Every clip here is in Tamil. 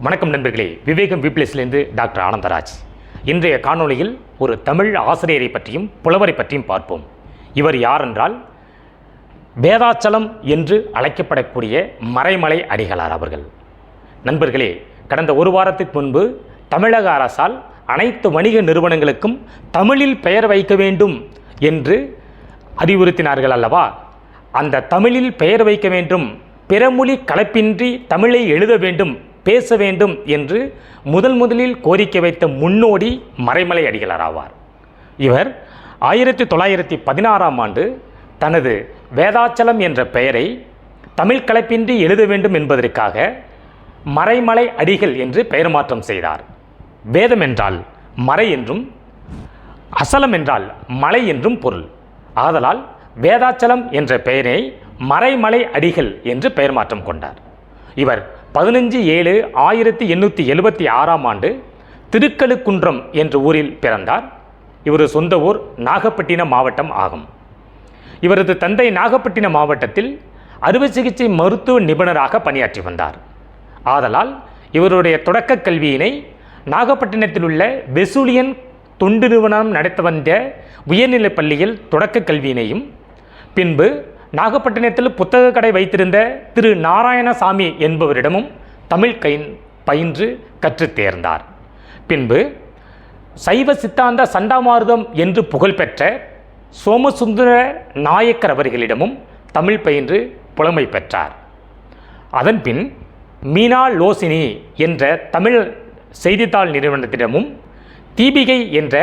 வணக்கம் நண்பர்களே, விவேகம் விப்ளேஸ்லேருந்து டாக்டர் ஆனந்தராஜ். இன்றைய காணொளியில் ஒரு தமிழ் ஆசிரியரை பற்றியும் புலவரை பற்றியும் பார்ப்போம். இவர் யார் என்றால் வேதாச்சலம் என்று அழைக்கப்படக்கூடிய மறைமலை அடிகளார் அவர்கள். நண்பர்களே, கடந்த ஒரு வாரத்துக்கு முன்பு தமிழக அரசால் அனைத்து வணிக நிறுவனங்களுக்கும் தமிழில் பெயர் வைக்க வேண்டும் என்று அறிவுறுத்தினார்கள் அல்லவா? அந்த தமிழில் பெயர் வைக்க வேண்டும், பிறமொழி கலப்பின்றி தமிழை எழுத வேண்டும், பேச வேண்டும் என்று முதலில் கோரிக்கை வைத்த முன்னோடி மறைமலை அடிகளார் ஆவார். இவர் 1916ஆம் ஆண்டு தனது வேதாச்சலம் என்ற பெயரை தமிழ் கலப்பின்றி எழுத வேண்டும் என்பதற்காக மறைமலை அடிகள் என்று பெயர் மாற்றம் செய்தார். வேதம் என்றால் மறை என்றும் அசலம் என்றால் மலை என்றும் பொருள். ஆதலால் வேதாச்சலம் என்ற பெயரை மறைமலை அடிகள் என்று பெயர் மாற்றம் கொண்டார். இவர் 15/7/1876ஆம் ஆண்டு திருக்கழுக்குன்றம் என்ற ஊரில் பிறந்தார். இவரது சொந்த ஊர் நாகப்பட்டினம் மாவட்டம் ஆகும். இவரது தந்தை நாகப்பட்டினம் மாவட்டத்தில் அறுவை சிகிச்சை மருத்துவ நிபுணராக பணியாற்றி வந்தார். ஆதலால் இவருடைய தொடக்க கல்வியினை நாகப்பட்டினத்தில் உள்ள வெசூலியன் தொண்டு நிறுவனம் நடத்த வந்த உயர்நிலைப் பள்ளியில் தொடக்க கல்வியினையும், பின்பு நாகப்பட்டினத்தில் புத்தக கடை வைத்திருந்த திரு நாராயணசாமி என்பவரிடமும் தமிழ் பயின்று கற்று தேர்ந்தார். பின்பு சைவ சித்தாந்த சண்டாமார்தம் என்று புகழ்பெற்ற சோமசுந்தர நாயக்கர் அவர்களிடமும் தமிழ் பயின்று புலமை பெற்றார். அதன்பின் மீனா லோசினி என்ற தமிழ் செய்தித்தாள் நிறுவனத்திடமும் தீபிகை என்ற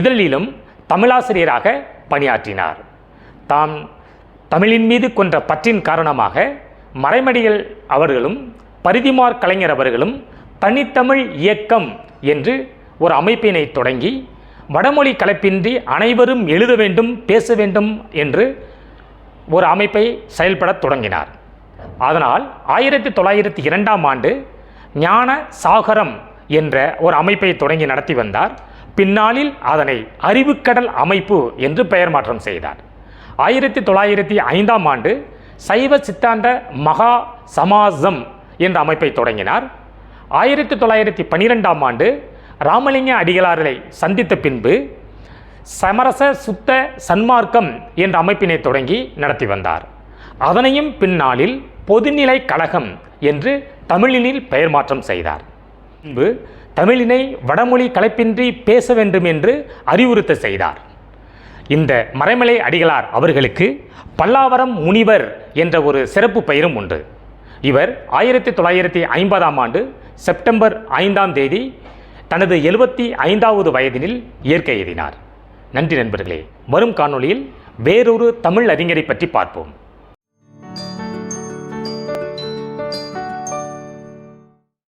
இதழிலும் தமிழாசிரியராக பணியாற்றினார். தாம் தமிழின் மீது கொண்ட பற்றின் காரணமாக மறைமடிகள் அவர்களும் பரிதிமார் கலைஞர் அவர்களும் தனித்தமிழ் இயக்கம் என்று ஒரு அமைப்பினை தொடங்கி வடமொழி கலப்பின்றி அனைவரும் எழுத வேண்டும், பேச வேண்டும் என்று ஒரு அமைப்பை செயல்பட தொடங்கினார். அதனால் 1902ஆம் ஆண்டு ஞான சாகரம் என்ற ஒரு அமைப்பை தொடங்கி நடத்தி வந்தார். பின்னாளில் அதனை அறிவுக்கடல் அமைப்பு என்று பெயர் மாற்றம் செய்தார். 1905ஆம் ஆண்டு சைவ சித்தாந்த மகா சமாஜம் என்ற அமைப்பை தொடங்கினார். 1912ஆம் ஆண்டு ராமலிங்க அடிகளாரை சந்தித்த பின்பு சமரச சுத்த சன்மார்க்கம் என்ற அமைப்பினை தொடங்கி நடத்தி வந்தார். அதனையும் பின்னாளில் பொதுநிலை கழகம் என்று தமிழினில் பெயர் மாற்றம் செய்தார். பின்பு தமிழினை வடமொழி கலப்பின்றி பேச வேண்டும் என்று அறிவுறுத்த செய்தார். இந்த மறைமலை அடிகளார் அவர்களுக்கு பல்லாவரம் முனிவர் என்ற ஒரு சிறப்பு பெயரும் உண்டு. இவர் 1950ஆம் ஆண்டு செப்டம்பர் 5ஆம் தேதி தனது 75வது வயதினில் இயற்கை எய்தினார். நன்றி நண்பர்களே. வரும் காணொளியில் வேறொரு தமிழ் அறிஞரை பற்றி பார்ப்போம்.